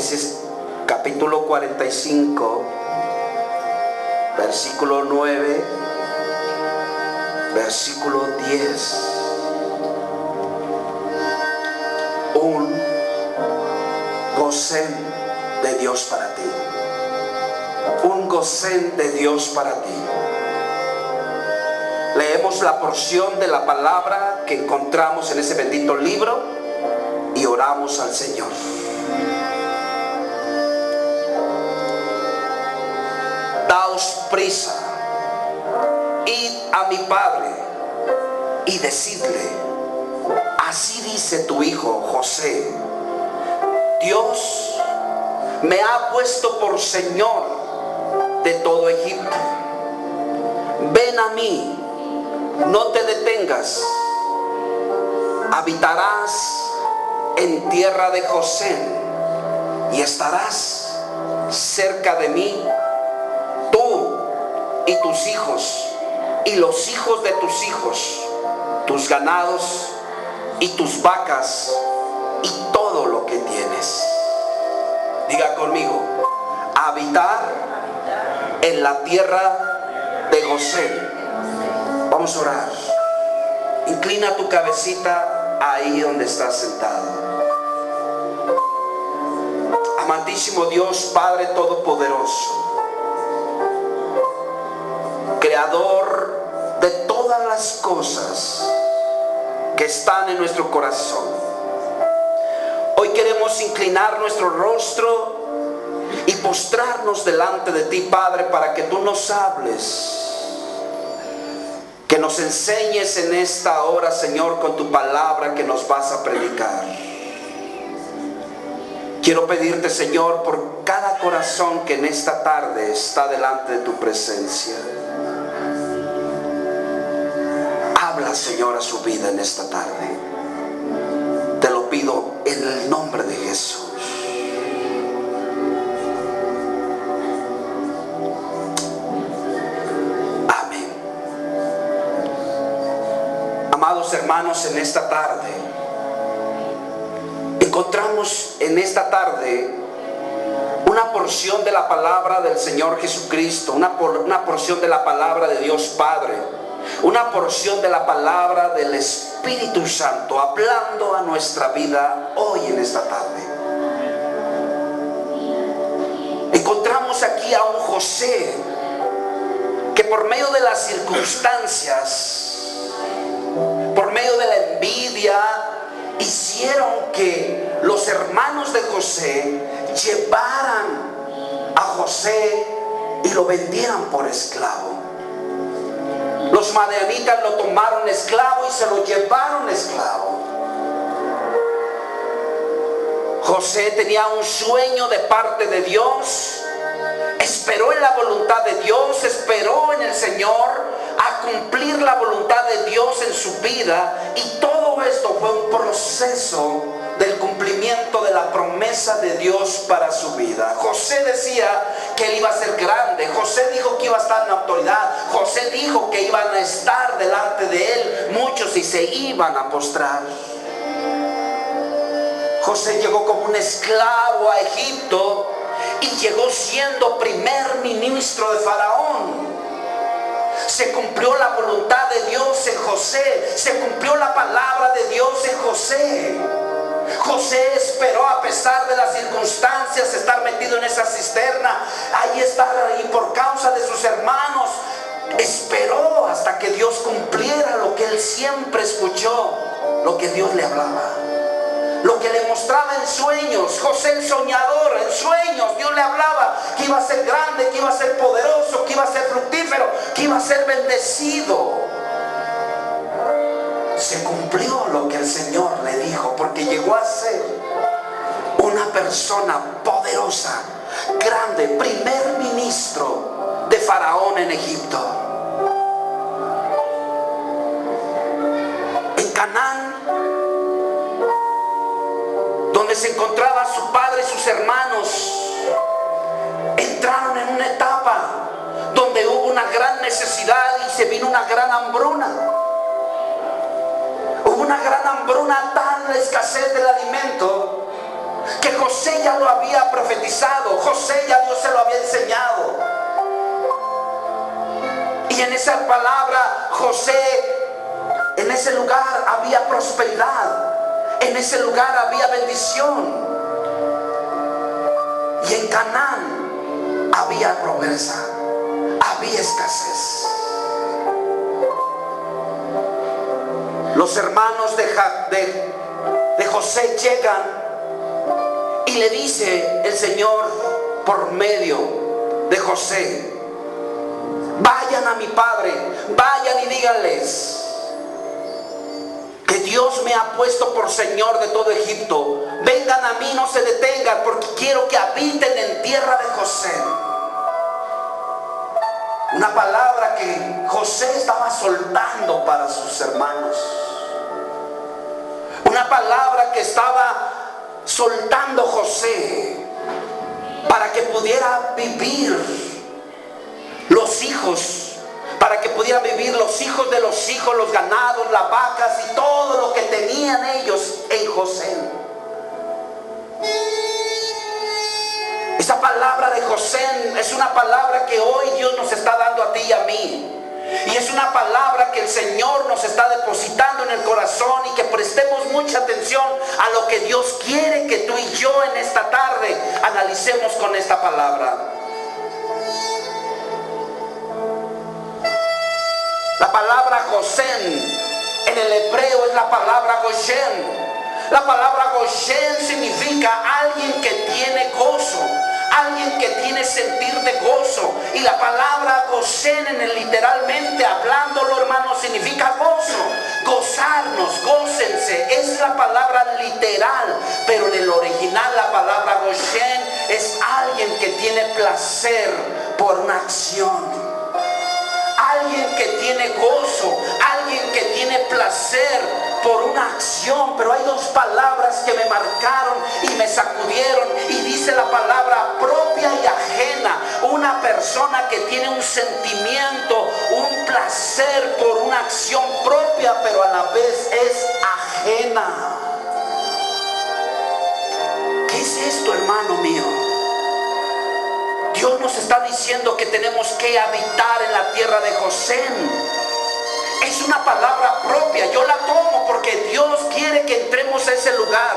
Génesis capítulo 45, versículo 9, versículo 10. Un gosén de Dios para ti. Un gosén de Dios para ti. Leemos la porción de la palabra que encontramos en ese bendito libro y oramos al Señor. Daos prisa, id a mi padre y decidle: así dice tu hijo José, Dios me ha puesto por Señor de todo Egipto. Ven a mí, no te detengas, habitarás en tierra de José y estarás cerca de mí, tú y tus hijos y los hijos de tus hijos, tus ganados y tus vacas y todo lo que tienes. Diga conmigo: habitar en la tierra de José. Vamos a orar. Inclina tu cabecita ahí donde estás sentado. Amantísimo Dios, Padre Todopoderoso, Creador de todas las cosas que están en nuestro corazón, hoy queremos inclinar nuestro rostro y postrarnos delante de ti, Padre, para que tú nos hables, que nos enseñes en esta hora, Señor, con tu palabra que nos vas a predicar. Quiero pedirte, Señor, por cada corazón que en esta tarde está delante de tu presencia. Habla, Señor, a su vida en esta tarde. Te lo pido en el nombre de Jesús. Amén. Amados hermanos, en esta tarde encontramos en esta tarde una porción de la palabra del Señor Jesucristo, una porción de la palabra de Dios Padre, una porción de la palabra del Espíritu Santo hablando a nuestra vida hoy en esta tarde. Encontramos aquí a un José que por medio de las circunstancias, por medio de la envidia, hicieron que los hermanos de José llevaran a José y lo vendieran por esclavo. Los madianitas lo tomaron esclavo y se lo llevaron esclavo. José tenía un sueño de parte de Dios, esperó en la voluntad de Dios, esperó en el Señor a cumplir la voluntad de Dios en su vida, y todo esto fue un proceso del cumplimiento de la promesa de Dios para su vida. José decía que él iba a ser grande. José dijo que iba a estar en autoridad. José dijo que iban a estar delante de él muchos y se iban a postrar. José llegó como un esclavo a Egipto y llegó siendo primer ministro de Faraón. Se cumplió la voluntad de Dios en José, se cumplió la palabra de Dios en José. José esperó a pesar de las circunstancias, estar metido en esa cisterna, ahí estar ahí por causa de sus hermanos. Esperó hasta que Dios cumpliera lo que él siempre escuchó, lo que Dios le hablaba, lo que le mostraba en sueños. José el soñador, en sueños Dios le hablaba que iba a ser grande, que iba a ser poderoso, que iba a ser fructífero, que iba a ser bendecido. Se cumplió lo que el Señor le dijo, porque llegó a ser una persona poderosa, grande, primer ministro de Faraón en Egipto. En Canaán, donde se encontraba su padre y sus hermanos, entraron en una etapa donde hubo una gran necesidad y se vino una gran hambruna. Hubo una gran hambruna, tal la escasez del alimento, que José ya lo había profetizado, José ya Dios se lo había enseñado. Y en esa palabra, José, en ese lugar había prosperidad, en ese lugar había bendición. Y en Canaán había pobreza, había escasez. Los hermanos de José llegan y le dice el Señor por medio de José: vayan a mi padre, vayan y díganles que Dios me ha puesto por Señor de todo Egipto. Vengan a mí, no se detengan, porque quiero que habiten en tierra de José. Una palabra que José estaba soltando para sus hermanos. Una palabra que estaba soltando José para que pudiera vivir los hijos, para que pudieran vivir los hijos de los hijos, los ganados, las vacas y todo lo que tenían ellos en José. Esa palabra de José es una palabra que hoy Dios nos está dando a ti y a mí. Y es una palabra que el Señor nos está depositando en el corazón, y que prestemos mucha atención a lo que Dios quiere que tú y yo en esta tarde analicemos con esta palabra. La palabra José en el hebreo es la palabra Goshen. La palabra Goshen significa alguien que tiene gozo, alguien que tiene sentir de gozo. Y la palabra Goshen en el literalmente hablándolo, hermanos, significa gozo, gozarnos, gócense. Es la palabra literal, pero en el original la palabra Goshen es alguien que tiene placer por una acción. Alguien que tiene gozo, alguien que tiene placer por una acción. Pero hay dos palabras que me marcaron y me sacudieron, y dice la palabra propia y ajena. Una persona que tiene un sentimiento, un placer por una acción propia, pero a la vez es ajena. ¿Qué es esto, hermano mío? Dios nos está diciendo que tenemos que habitar en la tierra de José. Es una palabra propia, yo la tomo porque Dios quiere que entremos a ese lugar.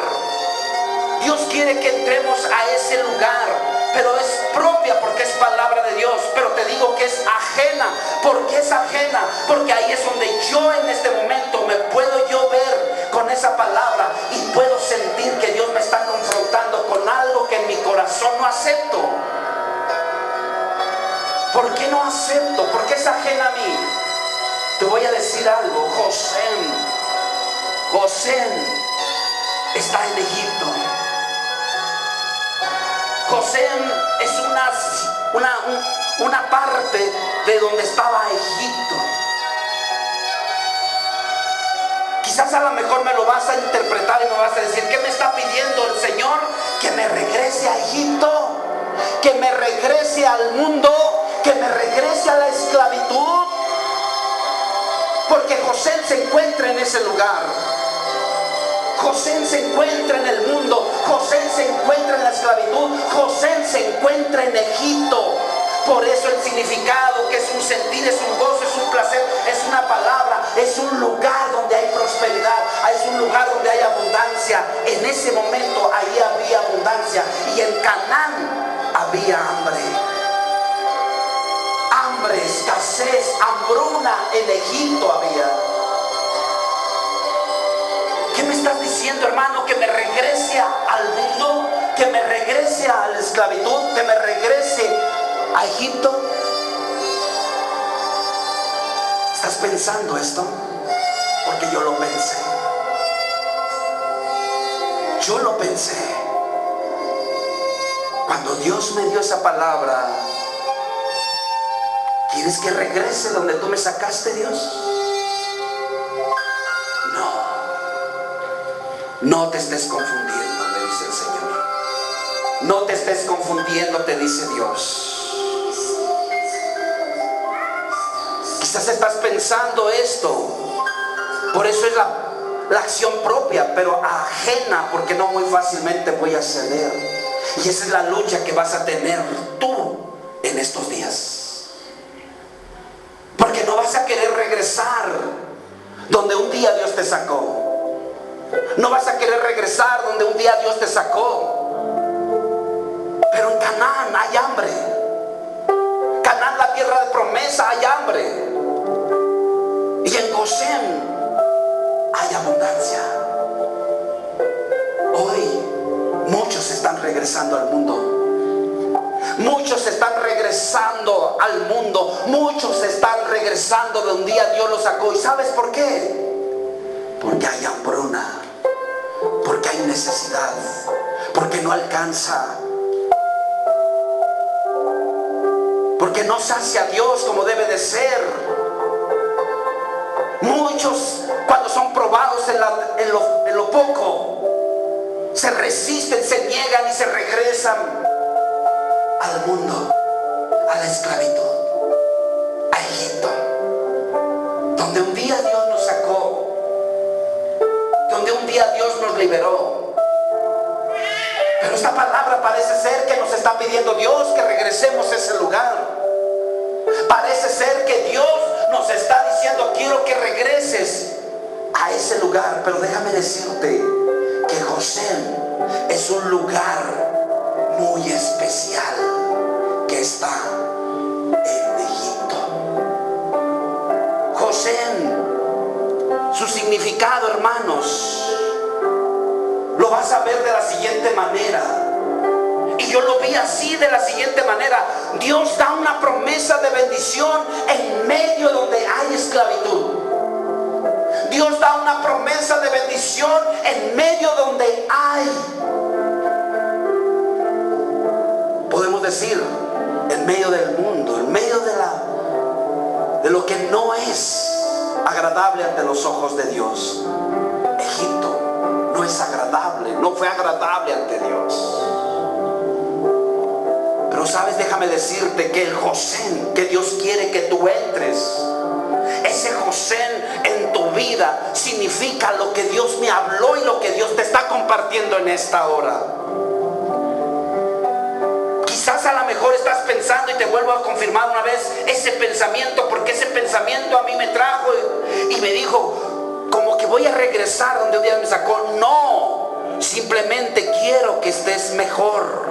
Dios quiere que entremos a ese lugar, pero es propia porque es palabra de Dios. Pero te digo que es ajena. ¿Por qué es ajena? Porque ahí es donde yo en este momento me puedo yo ver con esa palabra y puedo sentir que Dios me está confrontando con algo que en mi corazón no acepto. ¿Por qué no acepto? ¿Por qué es ajena a mí? Te voy a decir algo. José está en Egipto. José es una parte de donde estaba Egipto. Quizás a lo mejor me lo vas a interpretar y me vas a decir: ¿qué me está pidiendo el Señor? Que me regrese a Egipto, que me regrese al mundo, que me regrese a la esclavitud. Porque José se encuentra en ese lugar. José se encuentra en el mundo. José se encuentra en la esclavitud. José se encuentra en Egipto. Por eso el significado, que es un sentir, es un gozo, es un placer, es una palabra, es un lugar donde hay prosperidad, es un lugar donde hay abundancia. En ese momento ahí había abundancia, y en Canaán había hambre. Hambre, escasez, hambruna en Egipto había. ¿Qué me estás diciendo, hermano? ¿Que me regrese al mundo? ¿Que me regrese a la esclavitud? ¿Que me regrese a Egipto? ¿Estás pensando esto? Porque yo lo pensé. Yo lo pensé. Cuando Dios me dio esa palabra: ¿quieres que regrese donde tú me sacaste, Dios? No te estés confundiendo, me dice el Señor. No te estés confundiendo, te dice Dios. Quizás estás pensando esto. Por eso es la acción propia, pero ajena, porque no muy fácilmente voy a ceder. Y esa es la lucha que vas a tener tú en estos días, porque no vas a querer regresar donde un día Dios te sacó. No vas a querer regresar donde un día Dios te sacó. Pero en Canaán hay hambre. Canaán, la tierra de promesa, hay hambre. Y en Gosén hay abundancia. Hoy muchos están regresando al mundo. Muchos están regresando al mundo. Muchos están regresando de un día Dios los sacó. ¿Y sabes por qué? Porque hay hambruna. Porque hay necesidad. Porque no alcanza. Porque no sacia a Dios como debe de ser. Muchos, cuando son probados en lo poco, se resisten, se niegan y se regresan al mundo, a la esclavitud, a Egipto, donde un día Dios nos sacó, donde un día Dios nos liberó. Pero esta palabra parece ser que nos está pidiendo Dios que regresemos a ese lugar. Parece ser que Dios nos está diciendo: quiero que regreses a ese lugar. Pero déjame decirte que Gosén es un lugar muy especial que está en Egipto. Gosén, su significado, hermanos, lo vas a ver de la siguiente manera. Y yo lo vi así, de la siguiente manera. Dios da una promesa de bendición en medio donde hay esclavitud. Dios da una promesa de bendición en medio donde hay, podemos decir, en medio del mundo, en medio de lo que no es agradable ante los ojos de Dios. Egipto no es agradable, no fue agradable ante Dios. Pero sabes, déjame decirte que el Gosén que Dios quiere que tú entres, ese Gosén en tu vida significa lo que Dios me habló y lo que Dios te está compartiendo en esta hora. Quizás a lo mejor estás pensando, y te vuelvo a confirmar una vez ese pensamiento, porque ese pensamiento a mí me trajo y me dijo como que voy a regresar donde un día me sacó. No, simplemente quiero que estés mejor.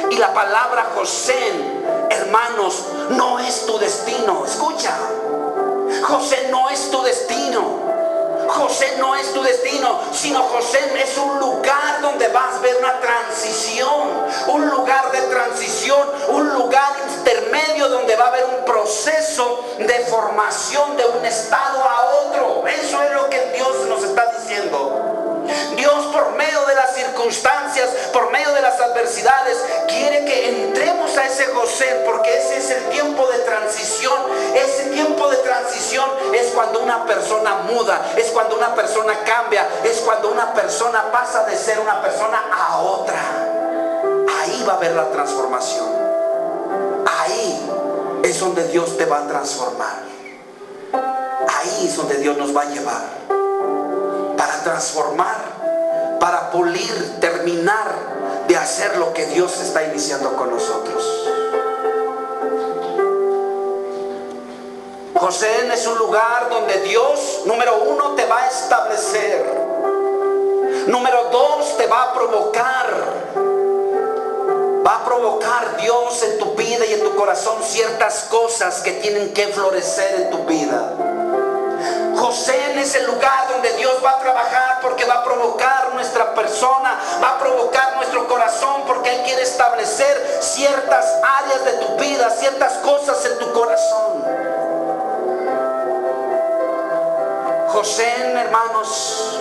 Y la palabra Gosén, hermanos, no es tu destino. Escucha, Gosén no es tu destino. Gosén no es tu destino, sino Gosén es un lugar donde vas a ver una transición, un lugar de transición, un lugar intermedio donde va a haber un proceso de formación de un estado a otro. Eso es lo que Dios nos está diciendo. Dios, por medio de las circunstancias, por medio de las adversidades, quiere que entremos a ese Gosén, porque ese es el tiempo de transición. Ese tiempo de transición es cuando una persona muda, es cuando una persona cambia, es cuando una persona pasa de ser una persona a otra. Ahí va a haber la transformación. Ahí es donde Dios te va a transformar. Ahí es donde Dios nos va a llevar para transformar, para pulir, terminar de hacer lo que Dios está iniciando con nosotros. Gosén es un lugar donde Dios, número uno, te va a establecer. Número dos, te va a provocar. Va a provocar Dios en tu vida y en tu corazón ciertas cosas que tienen que florecer en tu vida. Gosén es el lugar donde Dios va a trabajar, porque va a provocar nuestra persona, va a provocar nuestro corazón, porque Él quiere establecer ciertas áreas de tu vida, ciertas cosas en tu corazón. Gosén, hermanos,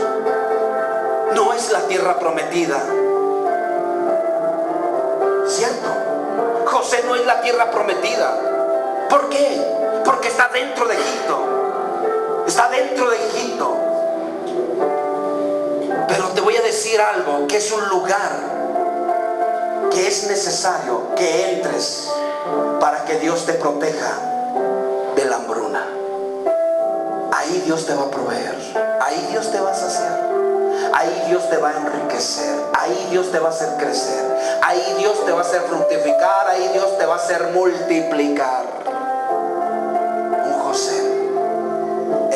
no es la tierra prometida. ¿Cierto? Gosén no es la tierra prometida. ¿Por qué? Porque está dentro de Egipto. Está dentro de Egipto. Pero te voy a decir algo, que es un lugar que es necesario que entres para que Dios te proteja de la hambruna. Ahí ahí Dios te va a proveer, ahí Dios te va a saciar, ahí Dios te va a enriquecer, ahí Dios te va a hacer crecer, ahí Dios te va a hacer fructificar, ahí Dios te va a hacer multiplicar. Un José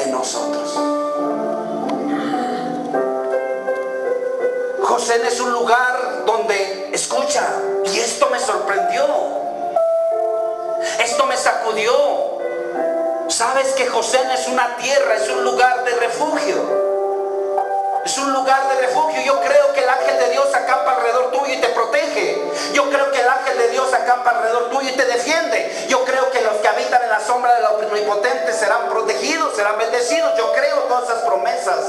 en nosotros. Gosén es un lugar donde, escucha, y esto me sorprendió, esto me sacudió. Sabes que Gosén es una tierra, es un lugar de refugio. Es un lugar de refugio. Yo creo que el ángel de Dios acampa alrededor tuyo y te protege. Yo creo que el ángel de Dios acampa alrededor tuyo y te defiende. Yo creo que los que habitan en la sombra del Omnipotente serán protegidos, serán bendecidos. Yo creo todas esas promesas.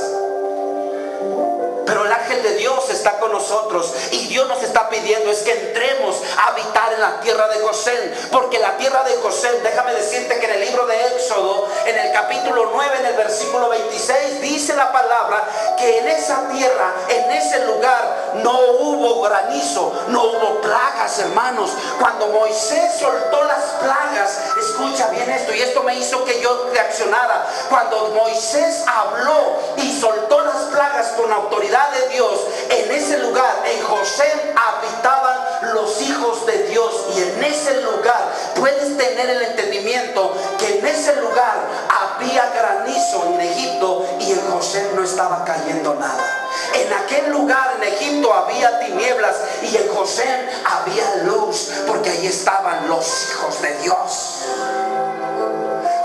Pero el ángel de Dios está con nosotros y Dios nos está pidiendo es que entremos a habitar en la tierra de Gosén, porque la tierra de Gosén, déjame decirte que en el libro de Éxodo, en el capítulo 9, en el versículo 26, dice la palabra que en esa tierra, en ese lugar, no hubo granizo, no hubo plagas, hermanos. Cuando Moisés soltó las plagas, escucha bien esto, y esto me hizo que yo reaccionara. Cuando Moisés habló y soltó las plagas con autoridad de Dios, en ese lugar, en Gosén, habitaban los hijos de Dios. Y en ese lugar puedes tener el entendimiento que en ese lugar había granizo en Egipto y en Gosén no estaba cayendo nada. En aquel lugar en Egipto había tinieblas y en Gosén había luz, porque ahí estaban los hijos de Dios.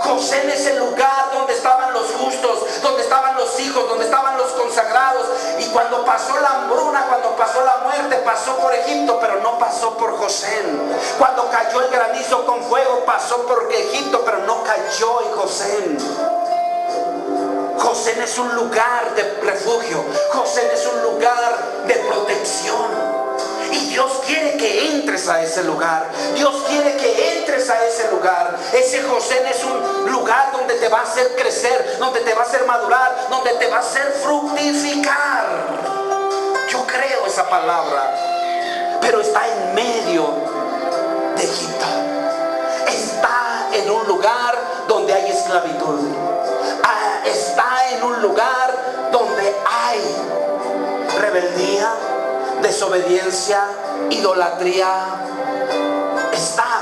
Gosén es el lugar donde estaban los justos, donde estaban los hijos, donde estaban los consagrados. Y cuando pasó la hambruna, cuando pasó la muerte, pasó por Egipto, pero no pasó por Gosén. Cuando cayó el granizo con fuego, pasó por Egipto, pero no cayó en Gosén. Gosén es un lugar de refugio. Gosén es un lugar de protección. Y Dios quiere que entres a ese lugar. Dios quiere que entres a ese lugar. Ese Gosén es un lugar donde te va a hacer crecer, donde te va a hacer madurar, donde te va a hacer fructificar. Yo creo esa palabra. Pero está en medio de Egipto. Está en un lugar donde hay esclavitud. Está en un lugar donde hay rebeldía, desobediencia, idolatría. Está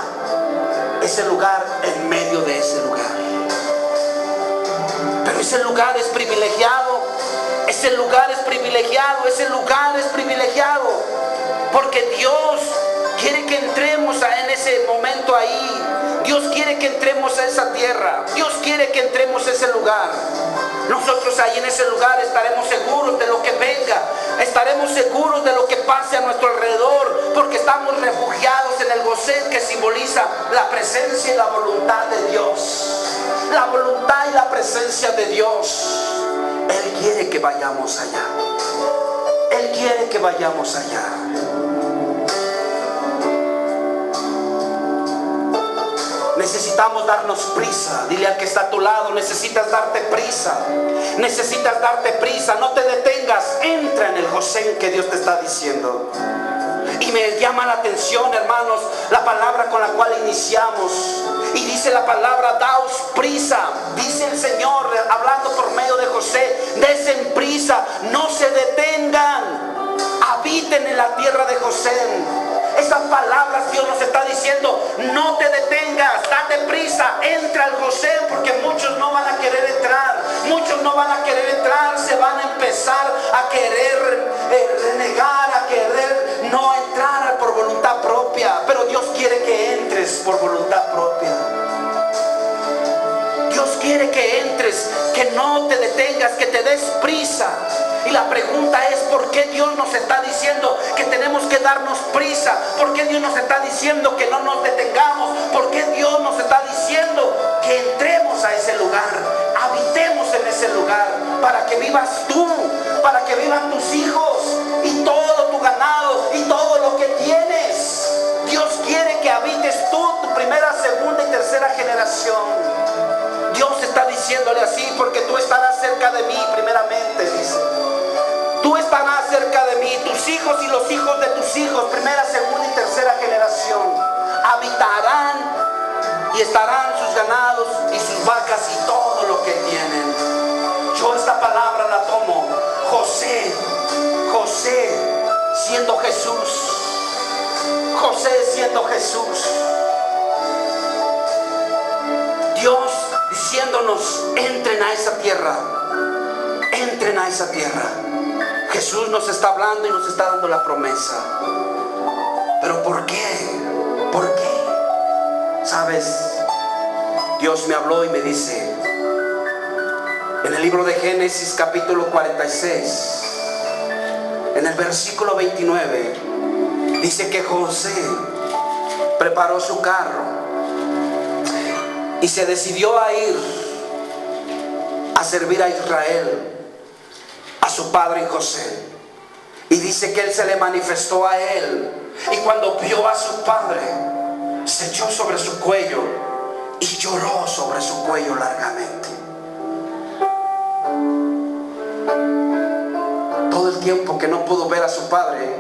ese lugar en medio de ese lugar. Pero ese lugar es privilegiado. Ese lugar es privilegiado. Ese lugar es privilegiado. Porque Dios quiere que entremos en ese momento ahí. Dios quiere que entremos a esa tierra. Dios quiere que entremos a ese lugar. Nosotros ahí en ese lugar estaremos seguros de lo que venga. Estaremos seguros de lo que pase a nuestro alrededor, porque estamos refugiados en el Gosén, que simboliza la presencia y la voluntad de Dios. La voluntad y la presencia de Dios. Él quiere que vayamos allá. Él quiere que vayamos allá. Necesitamos darnos prisa. Dile al que está a tu lado, necesitas darte prisa. Necesitas darte prisa. No te detengas. Entra en el Gosén que Dios te está diciendo. Y me llama la atención, hermanos, la palabra con la cual iniciamos. Y dice la palabra, daos prisa. Dice el Señor, hablando por medio de José, desen prisa, no se detengan. Habiten en la tierra de Gosén. Esas palabras Dios nos está diciendo, no te detengas, date prisa, entra al Gosén, porque muchos no van a querer entrar. Muchos no van a querer entrar, se van a empezar a querer renegar, a querer no entrar por voluntad propia. Pero Dios quiere que entres por voluntad propia. Dios quiere que entres, que no te detengas, que te des prisa. Y la pregunta es, ¿por qué Dios nos está diciendo que tenemos que darnos prisa? ¿Por qué Dios nos está diciendo que no nos detengamos? ¿Por qué Dios nos está diciendo que entremos a ese lugar? Habitemos en ese lugar para que vivas tú, para que vivan tus hijos y todo tu ganado y todo lo que tienes. Dios quiere que habites tú, tu primera, segunda y tercera generación. Dios está diciéndole así, porque tú estarás cerca de mí primeramente, dice. Tú estarás cerca de mí, tus hijos y los hijos de tus hijos, primera, segunda y tercera generación, habitarán y estarán sus ganados y sus vacas y todo lo que tienen. siendo Jesús. José siendo Jesús. Dios diciéndonos, entren a esa tierra. Entren a esa tierra. Jesús nos está hablando y nos está dando la promesa. ¿Pero por qué? ¿Por qué? ¿Sabes? Dios me habló y me dice, en el libro de Génesis capítulo 46, en el versículo 29, dice que José preparó su carro y se decidió a ir a servir a Israel, a su padre José. Y dice que él se le manifestó a él, y cuando vio a su padre, se echó sobre su cuello y lloró sobre su cuello largamente. Todo el tiempo que no pudo ver a su padre,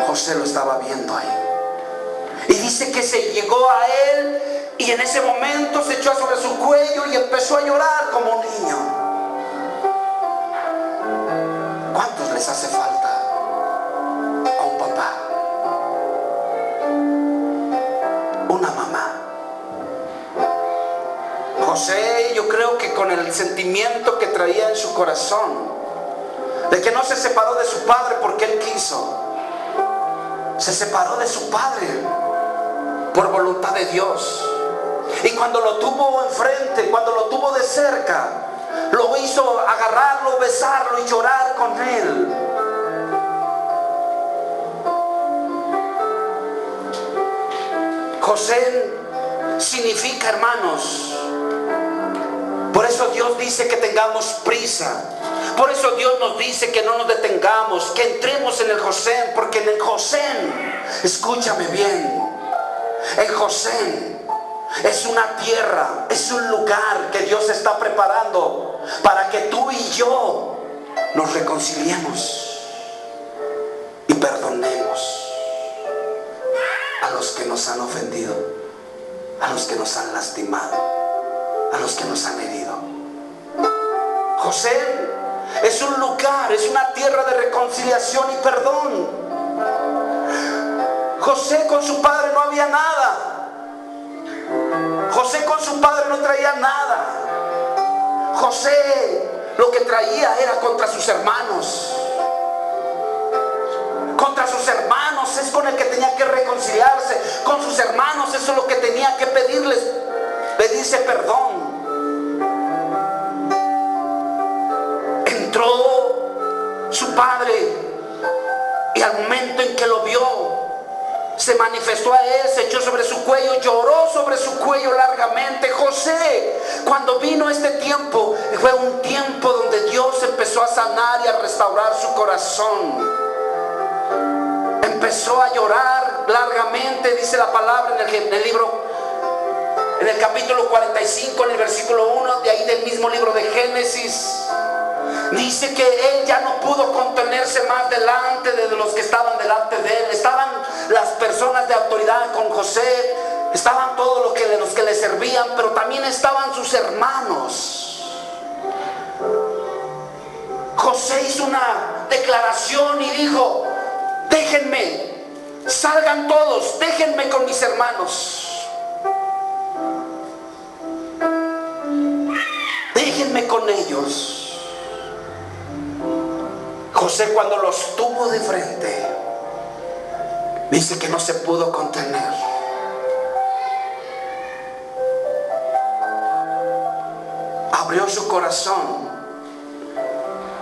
José lo estaba viendo ahí. Y dice que se llegó a él y en ese momento se echó sobre su cuello y empezó a llorar como un niño. ¿Cuántos les hace falta a un papá? Una mamá. José, yo creo que con el sentimiento que traía en su corazón, de que no se separó de su padre porque él quiso, se separó de su padre por voluntad de Dios. Y cuando lo tuvo enfrente, cuando lo tuvo de cerca, lo hizo agarrarlo, besarlo y llorar con él. José significa, hermanos, por eso Dios dice que tengamos prisa. Por eso Dios nos dice que no nos detengamos, que entremos en el José, porque en el José, escúchame bien, el José es una tierra, es un lugar que Dios está preparando para que tú y yo nos reconciliemos y perdonemos a los que nos han ofendido, a los que nos han lastimado, a los que nos han herido. José es un lugar, es una tierra de reconciliación y perdón. José con su padre no había nada. José con su padre no traía nada. José lo que traía era contra sus hermanos. Contra sus hermanos es con el que tenía que reconciliarse. Con sus hermanos eso es lo que tenía que pedirse perdón. Entró su padre y al momento en que lo vio, se manifestó a él, se echó sobre su cuello, lloró sobre su cuello largamente. José, cuando vino este tiempo, fue un tiempo donde Dios empezó a sanar y a restaurar su corazón. Empezó a llorar largamente, dice la palabra en el libro, en el capítulo 45, en el versículo 1, de ahí del mismo libro de Génesis. Dice que él ya no pudo contenerse más delante de los que estaban delante de él. Estaban las personas de autoridad con José, estaban todos los que le servían, pero también estaban sus hermanos. José hizo una declaración y dijo: déjenme, salgan todos, déjenme con mis hermanos. Déjenme con ellos. José, cuando los tuvo de frente, dice que no se pudo contener. Abrió su corazón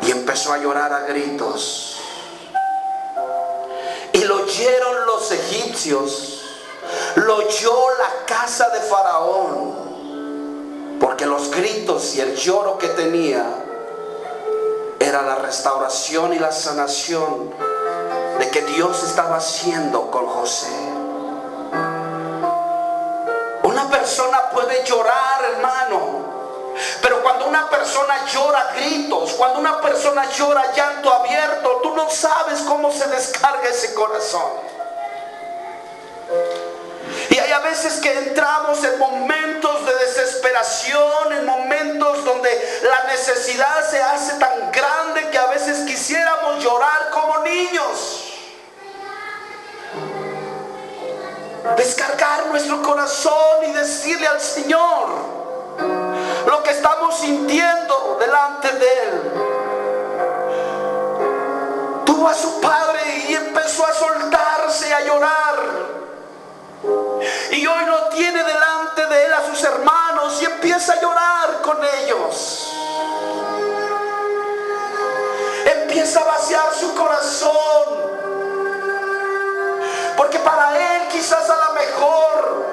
y empezó a llorar a gritos. Y lo oyeron los egipcios, lo oyó la casa de Faraón, porque los gritos y el lloro que tenía era la restauración y la sanación de que Dios estaba haciendo con José. Una persona puede llorar, hermano, pero cuando una persona llora gritos, cuando una persona llora llanto abierto, tú no sabes cómo se descarga ese corazón. Y hay a veces que entramos en momentos de desesperación, en momentos donde La necesidad se hace tan grande que a veces quisiéramos llorar como niños. Descargar nuestro corazón y decirle al Señor lo que estamos sintiendo delante de Él. Tuvo a su padre y empezó a soltarse, a llorar. Y hoy no tiene delante de Él a sus hermanos y empieza a llorar con ellos. Empieza a vaciar su corazón. Porque para Él quizás a lo mejor,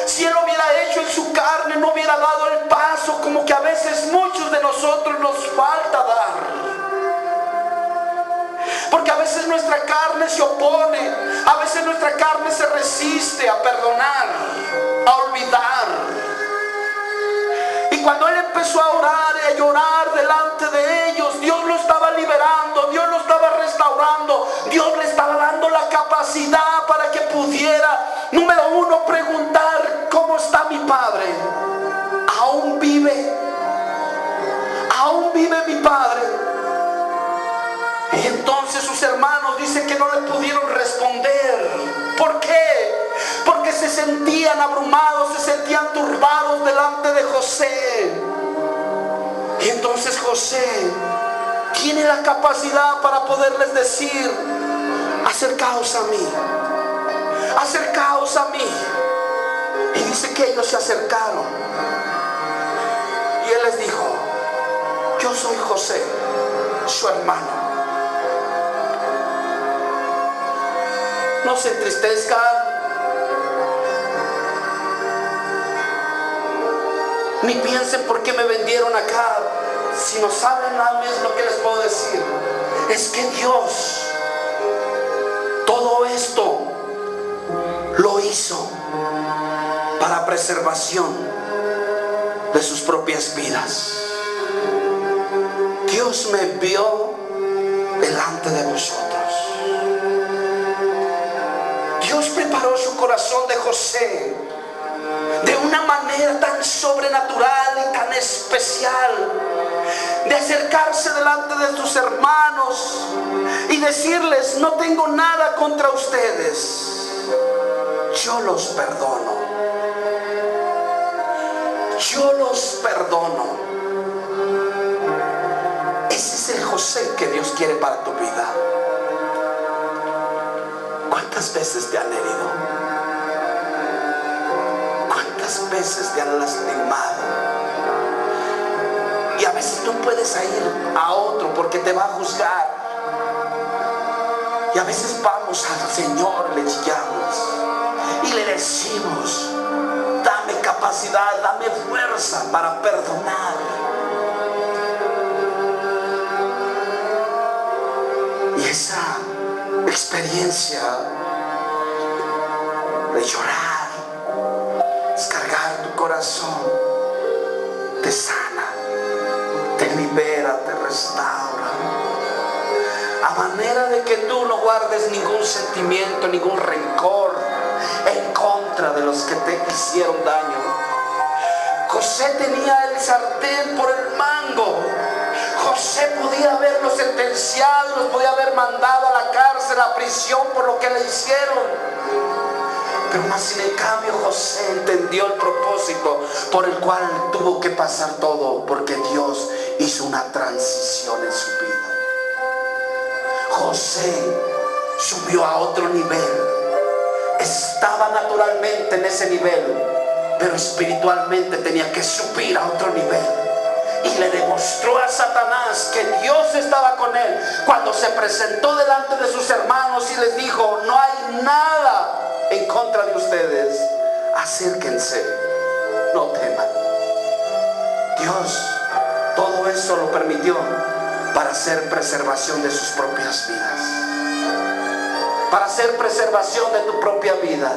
si Él lo hubiera hecho en su carne, no hubiera dado el paso como que a veces muchos de nosotros nos falta dar. Porque a veces nuestra carne se opone, a veces nuestra carne se resiste a perdonar, a olvidar. Y cuando Él empezó a orar y a llorar delante de ellos, Dios lo estaba liberando, Dios lo estaba restaurando, Dios le estaba dando la capacidad para que pudiera, número uno, preguntar: ¿cómo está mi padre? ¿Aún vive? ¿Aún vive mi padre? Y entonces sus hermanos dicen que no le pudieron responder. ¿Por qué? Porque se sentían abrumados, se sentían turbados delante de José. Y entonces José tiene la capacidad para poderles decir: acercaos a mí, acercaos a mí. Y dice que ellos se acercaron. Y Él les dijo: yo soy José, su hermano. No se entristezcan. Ni piensen por qué me vendieron acá. Si no saben nada más lo que les puedo decir, es que Dios todo esto lo hizo para preservación de sus propias vidas. Dios me envió delante de vosotros. Dios preparó su corazón de José de una manera tan sobrenatural y tan especial, de acercarse delante de sus hermanos y decirles: no tengo nada contra ustedes, yo los perdono, yo los perdono. Ese es el José que Dios quiere para tu vida. ¿Cuántas veces te han herido? ¿Cuántas veces te han lastimado? Y a veces no puedes ir a otro porque te va a juzgar. Y a veces vamos al Señor, le chillamos y le decimos: dame capacidad, dame fuerza para perdonar. Y esa experiencia de llorar, descargar tu corazón, te sana, te libera, te restaura, a manera de que tú no guardes ningún sentimiento, ningún rencor en contra de los que te hicieron daño. José tenía el sartén por el mango. José podía haberlo sentenciado, los podía haber mandado a la cárcel, a prisión por lo que le hicieron. Pero más sin en cambio José entendió el propósito por el cual tuvo que pasar todo, porque Dios hizo una transición en su vida. José subió a otro nivel. Estaba naturalmente en ese nivel, pero espiritualmente tenía que subir a otro nivel. Y le demostró a Satanás que Dios estaba con él cuando se presentó delante de sus hermanos y les dijo: no hay nada en contra de ustedes, acérquense, no teman. Dios todo eso lo permitió para hacer preservación de sus propias vidas, para hacer preservación de tu propia vida.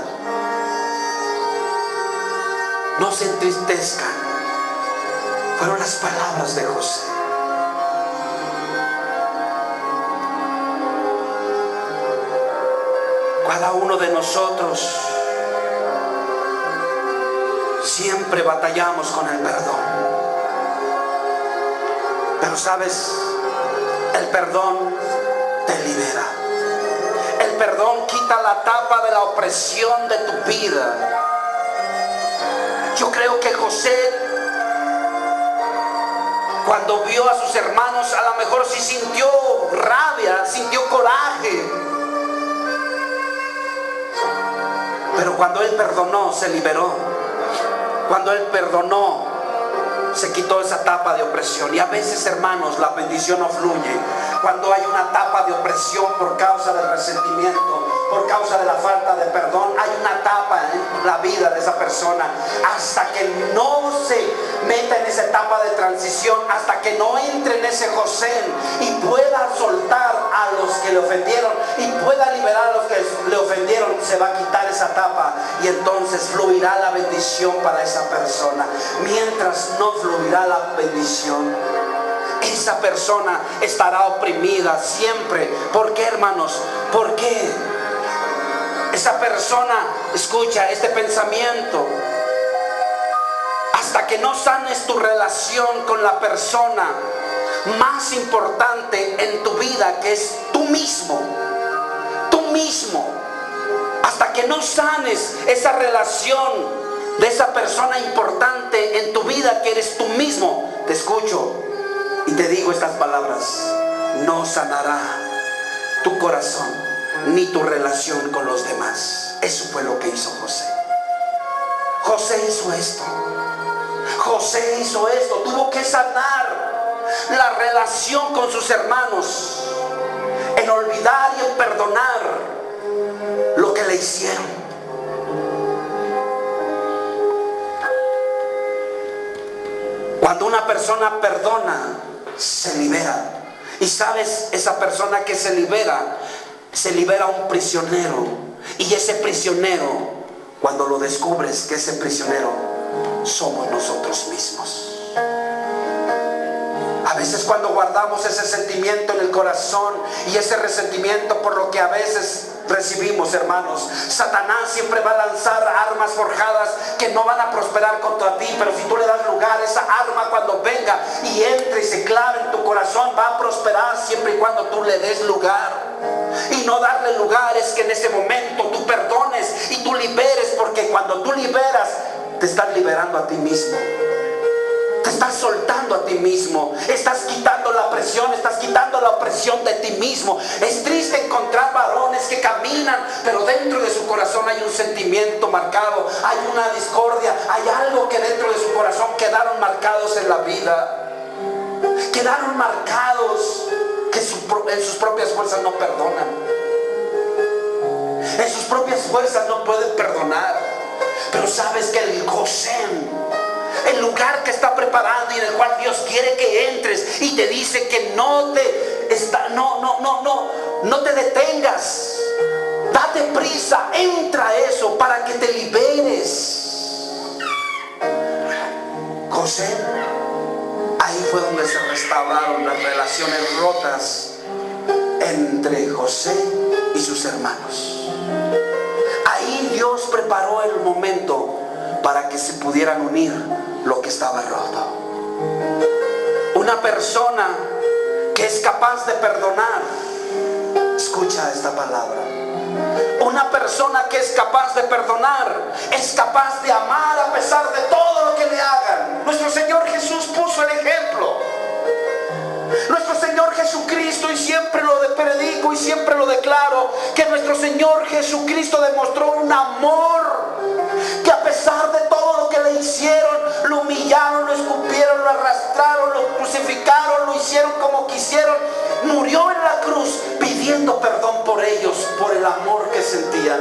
No se entristezcan. Fueron las palabras de José. Cada uno de nosotros siempre batallamos con el perdón. Pero sabes, el perdón te libera. El perdón quita la tapa de la opresión de tu vida. Yo creo que José, cuando vio a sus hermanos, a lo mejor sí sintió rabia, sintió coraje. Pero cuando él perdonó, se liberó. Cuando él perdonó, se quitó esa tapa de opresión. Y a veces, hermanos, la bendición no fluye cuando hay una tapa de opresión por causa del resentimiento, por causa de la falta de perdón. Hay una tapa en la vida de esa persona. Hasta que no se meta en esa etapa de transición, hasta que no entre en ese José y pueda soltar a los que le ofendieron y pueda liberar a los que le ofendieron, se va a quitar esa tapa y entonces fluirá la bendición para esa persona. Mientras no fluirá la bendición, esa persona estará oprimida siempre. ¿Por qué, hermanos? ¿Por qué? Esa persona, escucha este pensamiento, hasta que no sanes tu relación con la persona más importante en tu vida, que es tú mismo, hasta que no sanes esa relación de esa persona importante en tu vida, que eres tú mismo, te escucho y te digo estas palabras: no sanará tu corazón ni tu relación con los demás. Eso fue lo que hizo José. José hizo esto. José hizo esto. Tuvo que sanar la relación con sus hermanos, en olvidar y en perdonar lo que le hicieron. Cuando una persona perdona, se libera. Y sabes, esa persona que se libera un prisionero. Y ese prisionero, cuando lo descubres, que ese prisionero somos nosotros mismos. A veces cuando guardamos ese sentimiento en el corazón y ese resentimiento por lo que a veces recibimos, hermanos, Satanás siempre va a lanzar armas forjadas que no van a prosperar contra ti. Pero si tú le das lugar, esa arma cuando venga y entre y se clave en tu corazón, va a prosperar siempre y cuando tú le des lugar. Y no darle lugar es que en ese momento tú perdones y tú liberes, porque cuando tú liberas, te estás liberando a ti mismo. Te estás soltando a ti mismo, estás quitando la presión, estás quitando la opresión de ti mismo. Es triste encontrar varones que caminan, pero dentro de su corazón hay un sentimiento marcado, hay una discordia, hay algo que dentro de su corazón quedaron marcados en la vida. Quedaron marcados que en sus propias fuerzas no perdonan. En sus propias fuerzas no pueden perdonar. Pero sabes que el Gosén, el lugar que está preparando y en el cual Dios quiere que entres, y te dice que no te detengas, date prisa, entra a eso para que te liberes. José, ahí fue donde se restauraron las relaciones rotas entre José y sus hermanos. Ahí Dios preparó el momento para que se pudieran unir lo que estaba roto. Una persona que es capaz de perdonar, escucha esta palabra, una persona que es capaz de perdonar es capaz de amar a pesar de todo lo que le hagan. Nuestro Señor Jesús puso el ejemplo. Nuestro Señor Jesucristo, y siempre lo predico y siempre lo declaro, que nuestro Señor Jesucristo demostró un amor que a pesar de todo lo que le hicieron, lo humillaron, lo escupieron, lo arrastraron, lo crucificaron, lo hicieron como quisieron, murió en la cruz pidiendo perdón por ellos, por el amor que sentían.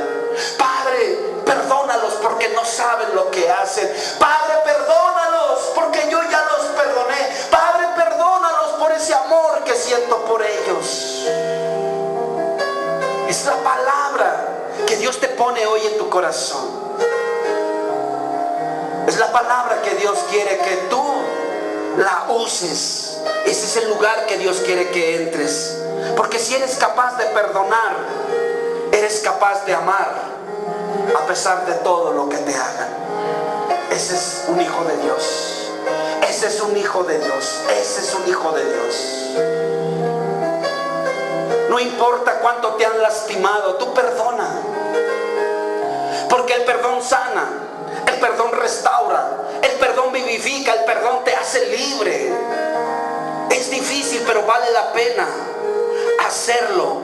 Padre, perdónalos porque no saben lo que hacen. Padre, perdónalos porque yo ya los perdoné. Padre, perdónalos por ese amor que siento por ellos. Es la palabra que Dios te pone hoy en tu corazón. Es la palabra que Dios quiere que tú la uses. Ese es el lugar que Dios quiere que entres. Porque si eres capaz de perdonar, eres capaz de amar a pesar de todo lo que te hagan. Ese es un hijo de Dios. Ese es un hijo de Dios. Ese es un hijo de Dios. No importa cuánto te han lastimado, tú perdona. Porque el perdón sana, el perdón restaura, el perdón vivifica, el perdón te hace libre. Es difícil, pero vale la pena hacerlo.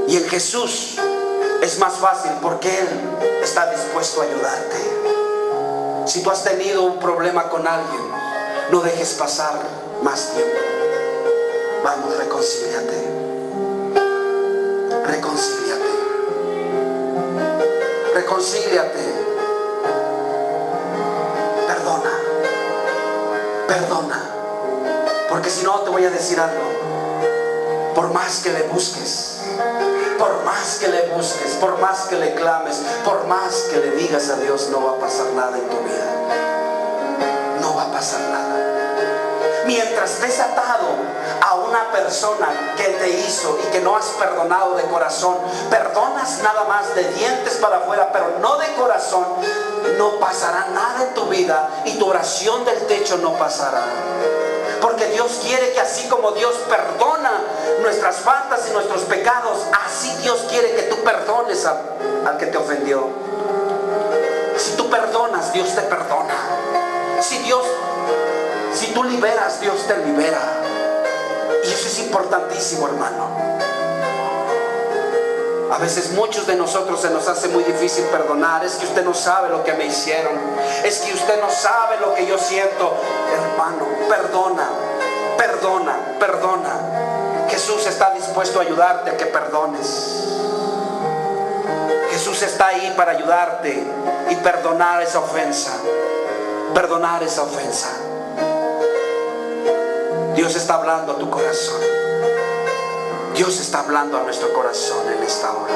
Y en Jesús es más fácil porque Él está dispuesto a ayudarte. Si tú has tenido un problema con alguien, no dejes pasar más tiempo. Vamos, reconcíliate. Reconcíliate. Reconcíliate. Perdona. Perdona. Porque si no, te voy a decir algo. Por más que le busques, por más que le busques, por más que le clames, por más que le digas a Dios, no va a pasar nada en tu vida. No va a pasar nada. Mientras estés atado a una persona que te hizo y que no has perdonado de corazón, perdonas nada más de dientes para afuera, pero no de corazón, no pasará nada en tu vida y tu oración del techo no pasará. Porque Dios quiere que así como Dios perdona nuestras faltas y nuestros pecados, así Dios quiere que tú perdones al que te ofendió. Si tú perdonas, Dios te perdona. Si tú liberas, Dios te libera. Y eso es importantísimo, hermano. A veces muchos de nosotros se nos hace muy difícil perdonar. Es que usted no sabe lo que me hicieron. Es que usted no sabe lo que yo siento. Hermano, perdona, perdona, perdona. Jesús está dispuesto a ayudarte a que perdones. Jesús está ahí para ayudarte y perdonar esa ofensa. Perdonar esa ofensa. Dios está hablando a tu corazón. Dios está hablando a nuestro corazón en esta hora.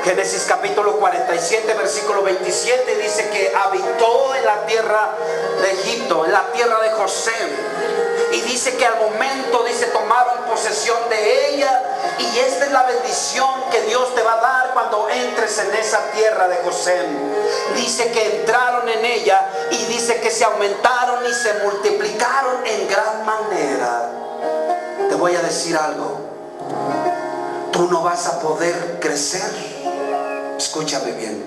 Génesis capítulo 47, versículo 27 dice que habitó en la tierra de Egipto, en la tierra de José. Y dice que al momento, dice, tomaron posesión de ella. Y esta es la bendición que Dios te va a dar cuando entres en esa tierra de José. Dice que entraron en ella y dice que se aumentaron y se multiplicaron en gran manera. Te voy a decir algo. Tú no vas a poder crecer. Escúchame bien.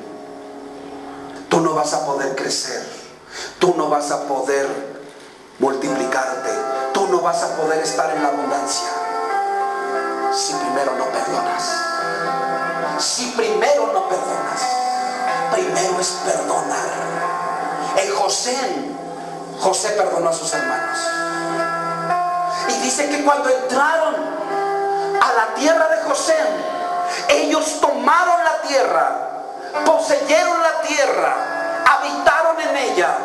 Tú no vas a poder crecer. Tú no vas a poder multiplicarte. Tú no vas a poder estar en la abundancia si primero no perdonas. Si primero no perdonas. Primero es perdonar. En José perdonó a sus hermanos. Y dice que cuando entraron a la tierra de José, ellos tomaron la tierra, poseyeron la tierra, habitaron en ella.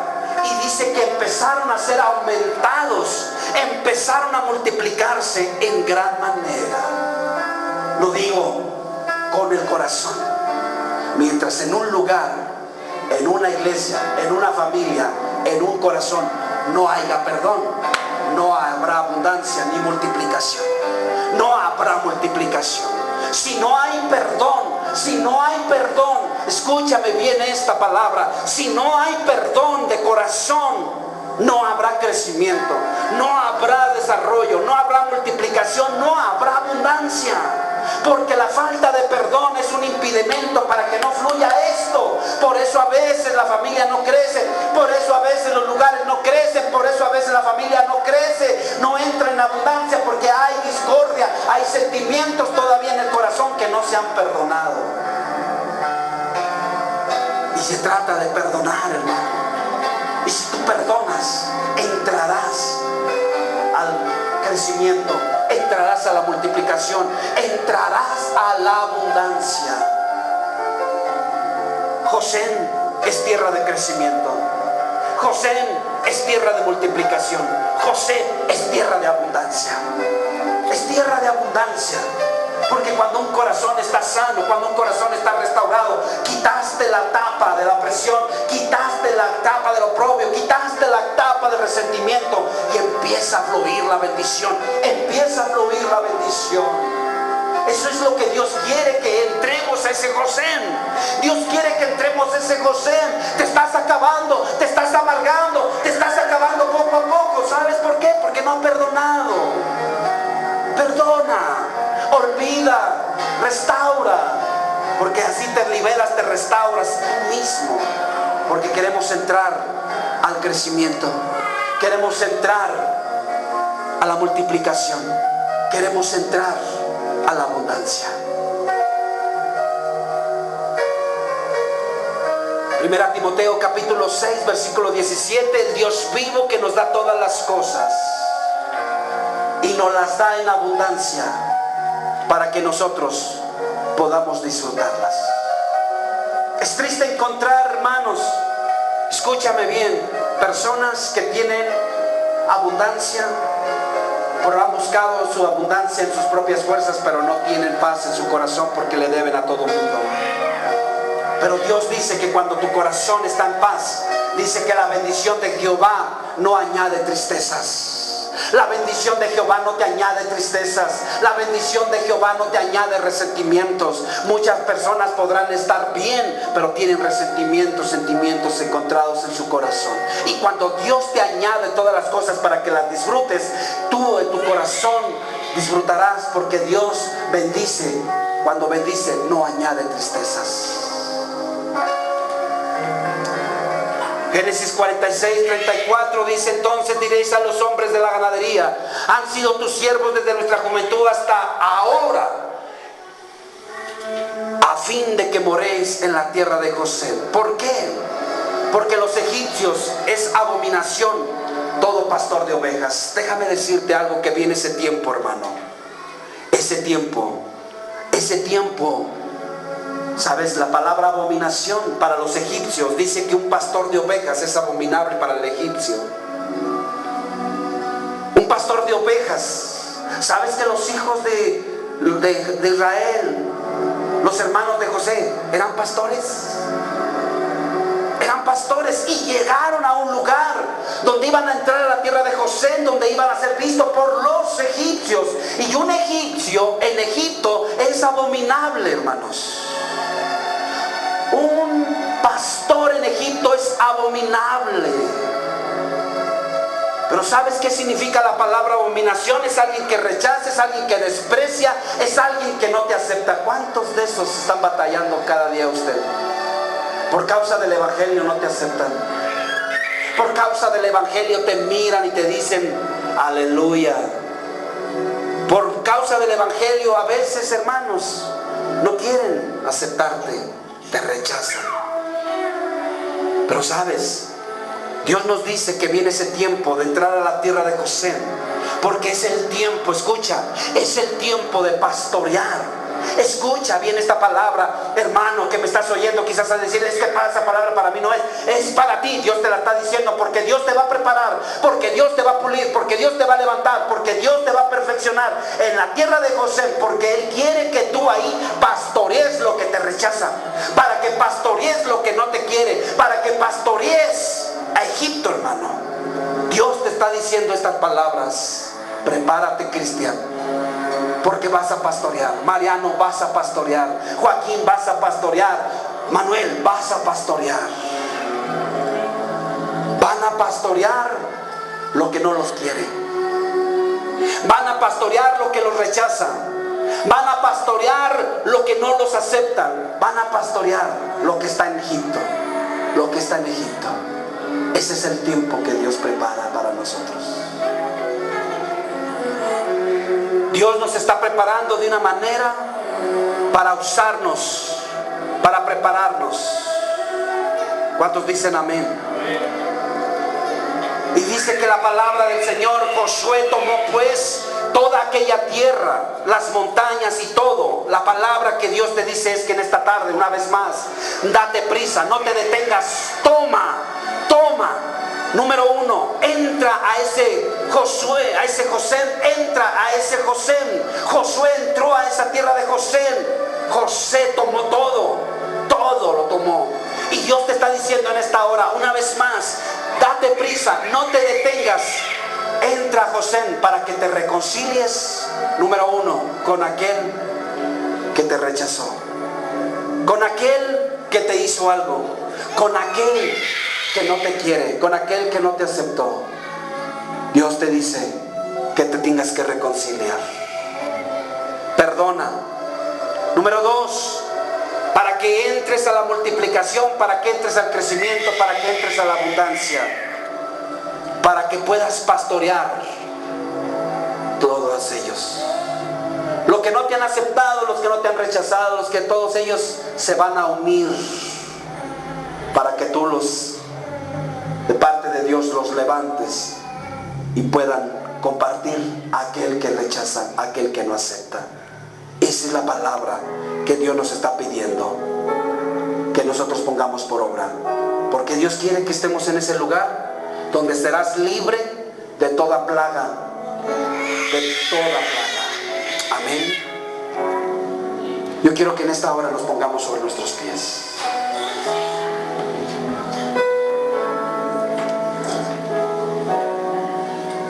Y dice que empezaron a ser aumentados, empezaron a multiplicarse en gran manera. Lo digo con el corazón. Mientras en un lugar, en una iglesia, en una familia, en un corazón no haya perdón, no habrá abundancia ni multiplicación. No habrá multiplicación. Si no hay perdón, escúchame bien esta palabra. Si no hay perdón de corazón, no habrá crecimiento, no habrá desarrollo, no habrá multiplicación, no habrá abundancia. Porque la falta de perdón es un impedimento para que no fluya esto. Por eso a veces la familia no crece, por eso a veces los lugares no crecen, por eso a veces la familia no crece, no entra en abundancia, porque hay discordia, hay sentimientos todavía en el corazón que no se han perdonado. Y se trata de perdonar, hermano. Y si tú perdonas, entrarás al crecimiento, entrarás a la multiplicación, entrarás a la abundancia. José es tierra de crecimiento. José es tierra de multiplicación. José es tierra de abundancia. Es tierra de abundancia. Porque cuando un corazón está sano, cuando un corazón está restaurado, quitaste la tapa de la presión, quitaste la tapa del oprobio, quitaste la tapa del resentimiento y empieza a fluir la bendición. Empieza a fluir la bendición. Eso es lo que Dios quiere, que entremos a ese Gosén. Dios quiere que entremos ese Gosén. Te estás acabando, te estás amargando, te estás acabando poco a poco. ¿Sabes por qué? Porque no has perdonado. Perdona, olvida, restaura. Porque así te liberas, te restauras tú mismo. Porque queremos entrar al crecimiento. Queremos entrar a la multiplicación. Queremos entrar a la abundancia. Primera Timoteo capítulo 6 versículo 17. El Dios vivo que nos da todas las cosas y nos las da en abundancia para que nosotros podamos disfrutarlas. Es triste encontrar, hermanos, escúchame bien, personas que tienen abundancia, pero han buscado su abundancia en sus propias fuerzas, pero no tienen paz en su corazón porque le deben a todo mundo. Pero Dios dice que cuando tu corazón está en paz, dice que la bendición de Jehová no añade tristezas. La bendición de Jehová no te añade tristezas. La bendición de Jehová no te añade resentimientos. Muchas personas podrán estar bien, pero tienen resentimientos, sentimientos encontrados en su corazón. Y cuando Dios te añade todas las cosas para que las disfrutes, tú en tu corazón disfrutarás, porque Dios bendice. Cuando bendice, no añade tristezas. Génesis 46, 34 dice: entonces diréis a los hombres de la ganadería: han sido tus siervos desde nuestra juventud hasta ahora, a fin de que moréis en la tierra de José. ¿Por qué? Porque los egipcios es abominación todo pastor de ovejas. Déjame decirte algo, que viene ese tiempo, hermano. Ese tiempo. ¿Sabes? La palabra abominación para los egipcios dice que un pastor de ovejas es abominable para el egipcio. Un pastor de ovejas. ¿Sabes que los hijos de Israel, los hermanos de José, eran pastores? Eran pastores y llegaron a un lugar donde iban a entrar a la tierra de José, donde iban a ser vistos por los egipcios. Y un egipcio en Egipto es abominable, hermanos. Un pastor en Egipto es abominable. Pero ¿sabes qué significa la palabra abominación? Es alguien que rechaza, es alguien que desprecia, es alguien que no te acepta. ¿Cuántos de esos están batallando cada día usted? Por causa del evangelio no te aceptan. Por causa del evangelio te miran y te dicen aleluya. Por causa del evangelio a veces, hermanos, no quieren aceptarte. Te rechazan. Pero sabes, Dios nos dice que viene ese tiempo de entrar a la tierra de José, porque es el tiempo, escucha, es el tiempo de pastorear. Escucha bien esta palabra, hermano, que me estás oyendo. Quizás a decir: es que esa palabra para mí no es. Es para ti. Dios te la está diciendo, porque Dios te va a preparar, porque Dios te va a pulir, porque Dios te va a levantar, porque Dios te va a perfeccionar en la tierra de José, porque Él quiere que tú ahí pastorees lo que te rechaza, para que pastorees lo que no te quiere, para que pastorees a Egipto, hermano. Dios te está diciendo estas palabras. Prepárate, cristiano, porque vas a pastorear. Mariano, vas a pastorear. Joaquín, vas a pastorear. Manuel, vas a pastorear. Van a pastorear lo que no los quiere. Van a pastorear lo que los rechaza. Van a pastorear lo que no los aceptan. Van a pastorear lo que está en Egipto. Lo que está en Egipto. Ese es el tiempo que Dios prepara para nosotros. Dios nos está preparando de una manera para usarnos, para prepararnos. ¿Cuántos dicen amén? Y dice que la palabra del Señor: Josué tomó pues toda aquella tierra, las montañas y todo. La palabra que Dios te dice es que en esta tarde, una vez más, date prisa, no te detengas, toma. Número uno, entra a ese Josué, a ese José, entra a ese José. Josué entró a esa tierra de José. José tomó todo lo tomó. Y Dios te está diciendo en esta hora, una vez más, date prisa, no te detengas. Entra a José para que te reconcilies, número uno, con aquel que te rechazó. con aquel que te hizo algo, con aquel que no te quiere, con aquel que no te aceptó. Dios te dice que te tengas que reconciliar. Perdona. Número 2, para que entres a la multiplicación, para que entres al crecimiento, para que entres a la abundancia, para que puedas pastorear todos ellos. Los que no te han aceptado, los que no te han rechazado, los que todos ellos se van a unir para que tú los, de parte de Dios, los levantes y puedan compartir a aquel que rechaza, a aquel que no acepta. Esa es la palabra que Dios nos está pidiendo, que nosotros pongamos por obra, porque Dios quiere que estemos en ese lugar donde serás libre de toda plaga, de toda plaga. Amén. Yo quiero que en esta hora nos pongamos sobre nuestros pies.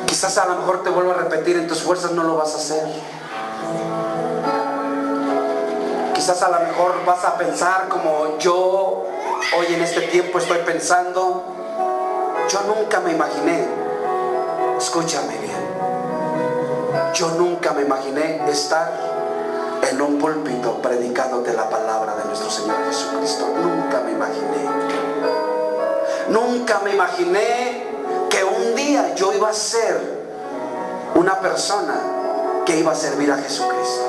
Quizás a lo mejor te vuelvo a repetir, en tus fuerzas no lo vas a hacer. Quizás a lo mejor vas a pensar como yo hoy en este tiempo estoy pensando. Yo nunca me imaginé, escúchame bien, yo nunca me imaginé estar en un púlpito predicándote la palabra de nuestro Señor Jesucristo. Nunca me imaginé. Nunca me imaginé que un día yo iba a ser una persona que iba a servir a Jesucristo.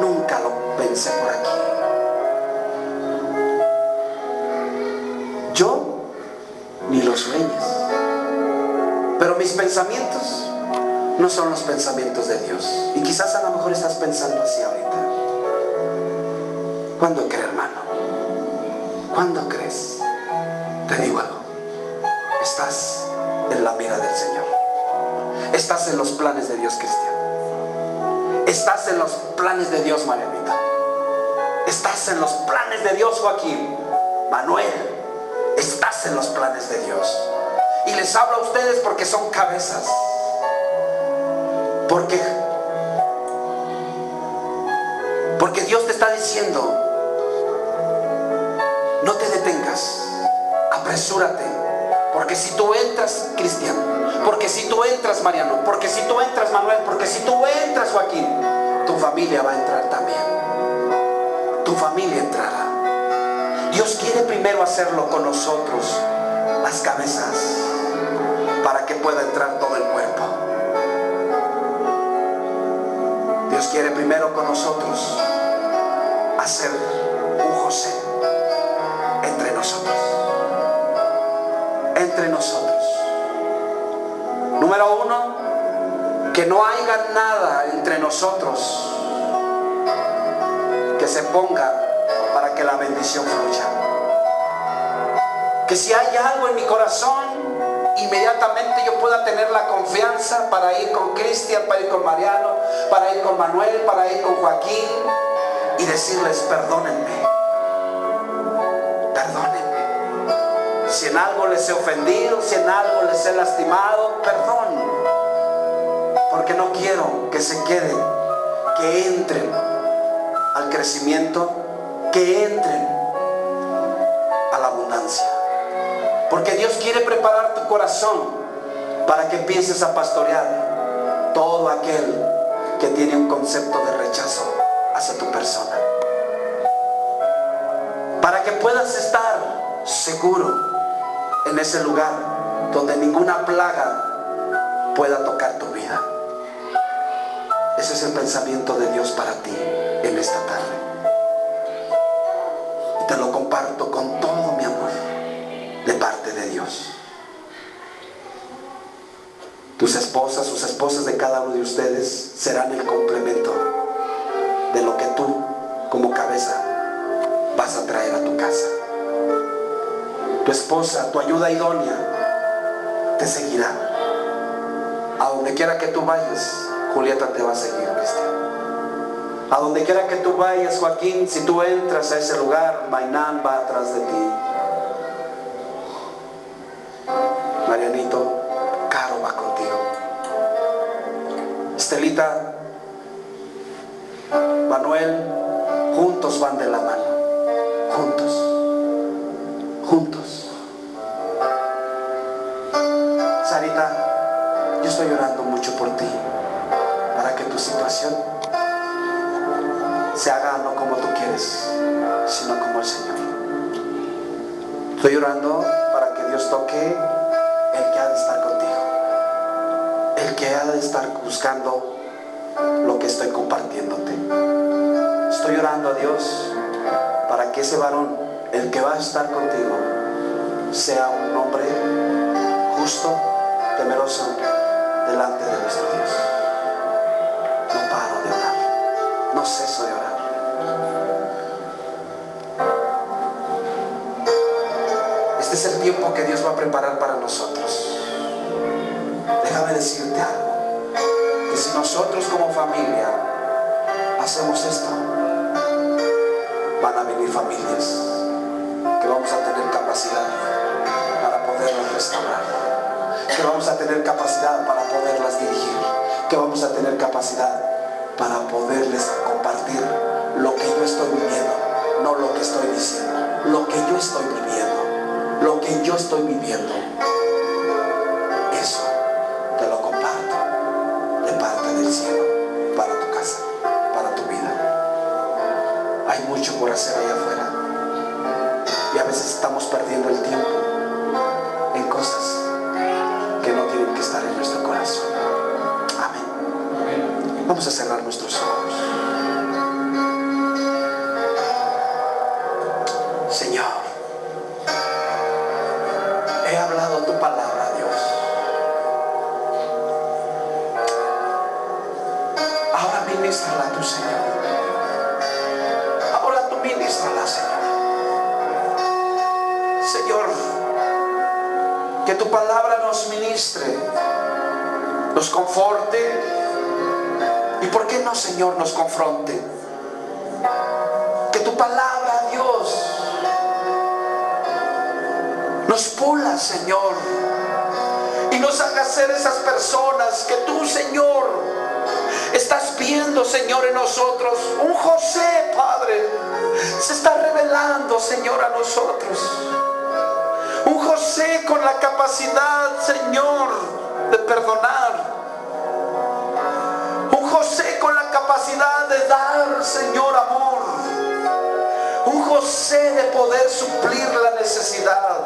Nunca lo pensé por aquí. Yo ni los sueños. Pero mis pensamientos no son los pensamientos de Dios. Y quizás a lo mejor estás pensando así ahorita. ¿Cuándo crees, hermano? ¿Cuándo crees? Te digo algo. Estás en la mira del Señor. Estás en los planes de Dios, Cristian. Estás en los planes de Dios, Marianita. Estás en los planes de Dios, Joaquín. Manuel, estás en los planes de Dios. Y les hablo a ustedes porque son cabezas. Porque Dios te está diciendo, no te detengas, apresúrate. Porque si tú entras, Cristian, porque si tú entras, Mariano, porque si tú entras, Manuel, porque si tú entras, Joaquín, tu familia va a entrar también. Tu familia entrará. Dios quiere primero hacerlo con nosotros, las cabezas, para que pueda entrar todo el cuerpo. Dios quiere primero con nosotros hacer un José entre nosotros. Entre nosotros. Número 1, que no haya nada entre nosotros que se ponga para que la bendición fluya. Que si hay algo en mi corazón, inmediatamente yo pueda tener la confianza para ir con Cristian, para ir con Mariano, para ir con Manuel, para ir con Joaquín y decirles: perdónenme, perdónenme. Si en algo les he ofendido, si en algo les he lastimado, perdón. Porque no quiero que se queden, que entren al crecimiento, que entren a la abundancia. Porque Dios quiere preparar tu corazón para que empieces a pastorear todo aquel que tiene un concepto de rechazo hacia tu persona. Para que puedas estar seguro en ese lugar donde ninguna plaga pueda tocar tu vida. Ese es el pensamiento de Dios para ti en esta tarde. Y te lo comparto con todo mi amor, de parte de Dios. Tus esposas, sus esposas de cada uno de ustedes serán el complemento de lo que tú, como cabeza, vas a traer a tu casa. Tu esposa, tu ayuda idónea, te seguirá. A donde quiera que tú vayas, Julieta te va a seguir, Cristian. A donde quiera que tú vayas, Joaquín, si tú entras a ese lugar, Mainán va atrás de ti. Marianito, Caro va contigo. Estelita, Manuel, juntos van de la mano. juntos. Sarita, yo estoy orando mucho por ti, para que tu situación se haga no como tú quieres, sino como el Señor. Estoy orando para que Dios toque el que ha de estar contigo, el que ha de estar buscando lo que estoy compartiéndote. Estoy orando a Dios para que ese varón, el que va a estar contigo, sea un hombre justo, temeroso delante de nuestro Dios. No paro de orar, no ceso de orar. Este es el tiempo que Dios va a preparar para nosotros. Déjame decirte algo, que si nosotros como familia hacemos esto, van a venir familias que vamos a tener capacidad para poderlas restaurar, que vamos a tener capacidad para poderlas dirigir, que vamos a tener capacidad para poderles compartir lo que yo estoy viviendo, no lo que estoy diciendo, lo que yo estoy viviendo, lo que yo estoy viviendo. Eso te lo comparto de parte del cielo para tu casa, para tu vida. Hay mucho por hacer allá afuera y a veces estamos perdiendo el tiempo en cosas que no tienen que estar en nuestro corazón. Amén. Vamos a cerrar nuestros ojos. Señor, he hablado tu palabra, Dios. Ahora ministrala tú, Señor. Ahora tú ministrala, Señor. Señor, que tu palabra nos ministre, nos conforte y, ¿por qué no, Señor, nos confronte? Que tu palabra, Dios, nos pula, Señor, y nos haga ser esas personas que tú, Señor, estás viendo, Señor, en nosotros. Un José, Padre, se está revelando, Señor, a nosotros. Un José con la capacidad, Señor, de perdonar. Un José con la capacidad de dar, Señor, amor. Un José de poder suplir la necesidad.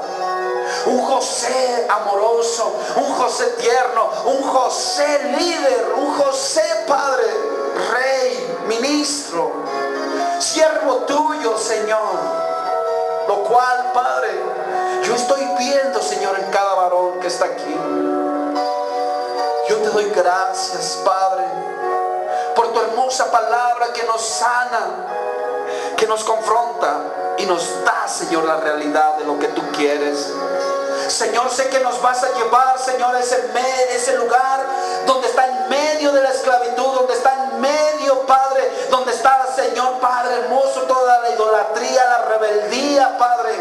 Un José amoroso, un José tierno, un José líder, un José Padre, Rey, ministro, siervo tuyo, Señor. Lo cual, Padre, yo estoy viendo, Señor, en cada varón que está aquí. Yo te doy gracias, Padre, por tu hermosa palabra que nos sana, que nos confronta y nos da, Señor, la realidad de lo que tú quieres. Señor, sé que nos vas a llevar, Señor, a ese lugar donde está en medio de la esclavitud, donde está en medio, Padre, donde está, Señor, Padre hermoso, toda la idolatría, la rebeldía, Padre,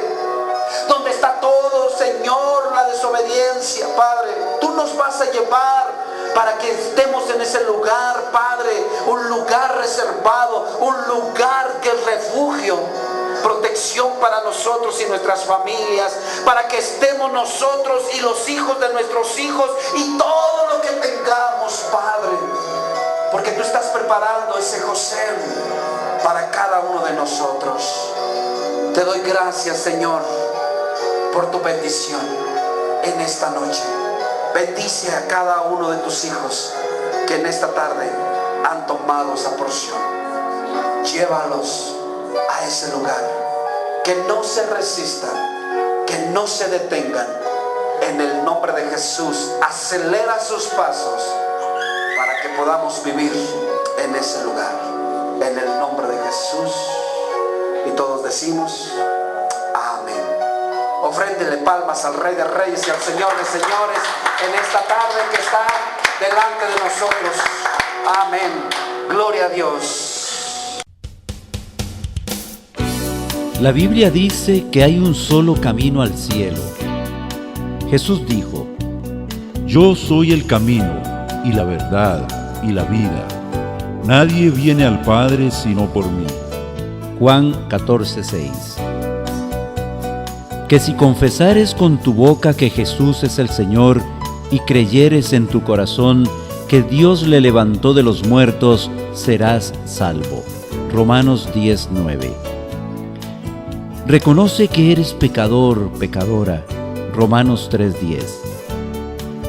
donde está todo, Señor, la desobediencia, Padre. Tú nos vas a llevar para que estemos en ese lugar, Padre, un lugar reservado, un lugar que es refugio, protección para nosotros y nuestras familias, para que estemos nosotros y los hijos de nuestros hijos y todo lo que tengamos, Padre, porque tú estás preparando ese José para cada uno de nosotros. Te doy gracias, Señor, por tu bendición en esta noche. Bendice a cada uno de tus hijos que en esta tarde han tomado esa porción. Llévalos a ese lugar, que no se resistan, que no se detengan. En el nombre de Jesús, acelera sus pasos para que podamos vivir en ese lugar. En el nombre de Jesús. Y todos decimos amén. Ofréndele palmas al Rey de Reyes y al Señor de Señores en esta tarde que está delante de nosotros. Amén. Gloria a Dios. La Biblia dice que hay un solo camino al cielo. Jesús dijo: Yo soy el camino y la verdad y la vida. Nadie viene al Padre sino por mí. Juan 14:6. que si confesares con tu boca que Jesús es el Señor y creyeres en tu corazón que Dios le levantó de los muertos, serás salvo. Romanos 10:9. Reconoce que eres pecador, pecadora. Romanos 3:10.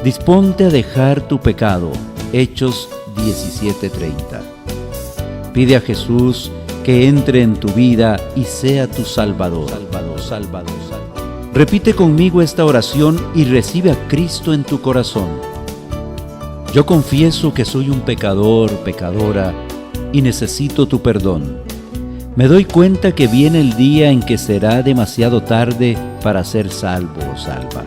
Disponte a dejar tu pecado. Hechos 17:30. Pide a Jesús que entre en tu vida y sea tu Salvador. Salvador. Repite conmigo esta oración y recibe a Cristo en tu corazón. Yo confieso que soy un pecador, pecadora, y necesito tu perdón. Me doy cuenta que viene el día en que será demasiado tarde para ser salvo o salva.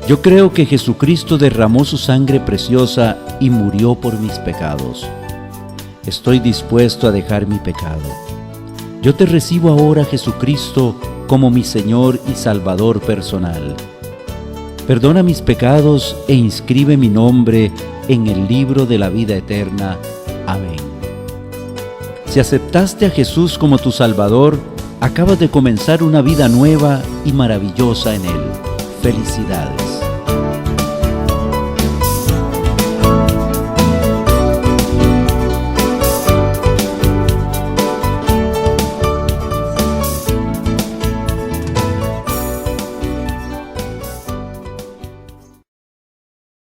Yo creo que Jesucristo derramó su sangre preciosa y murió por mis pecados. Estoy dispuesto a dejar mi pecado. Yo te recibo ahora, Jesucristo, como mi Señor y Salvador personal. Perdona mis pecados e inscribe mi nombre en el libro de la vida eterna. Amén. Si aceptaste a Jesús como tu Salvador, acabas de comenzar una vida nueva y maravillosa en Él. Felicidades.